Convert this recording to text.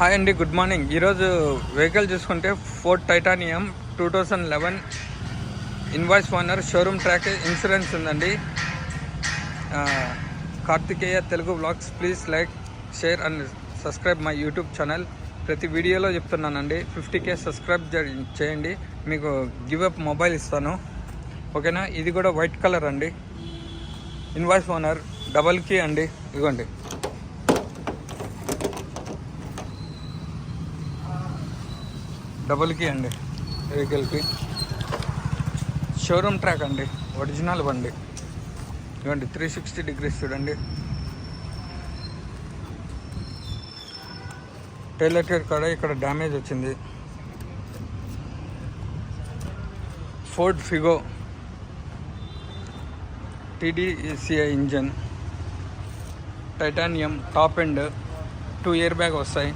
Hi అండి, good morning. ఈరోజు vehicle చూసుకుంటే Ford Titanium 2011 invoice owner, showroom track, insurance ఉందండి. Karthikeya Telugu vlogs. Please like, share and subscribe my YouTube channel. ప్రతి వీడియోలో చెప్తున్నానండి, 50K సబ్స్క్రైబ్ చేయండి, మీకు గివ్ అప్ మొబైల్ ఇస్తాను, ఓకేనా. ఇది కూడా వైట్ కలర్ అండి, ఇన్వాయిస్ ఓనర్, డబల్ కీ అండి. ఇదిగోండి, డబుల్ కీ అండి వెహికల్కి. షోరూమ్ ట్రాక్ అండి, ఒరిజినల్ బండి. ఇవ్వండి, 360 డిగ్రీస్ చూడండి. టైలర్ కేర్ కాడ ఇక్కడ డ్యామేజ్ వచ్చింది. Ford Figo TDCI engine, titanium top end, 2 year bag వస్తాయి.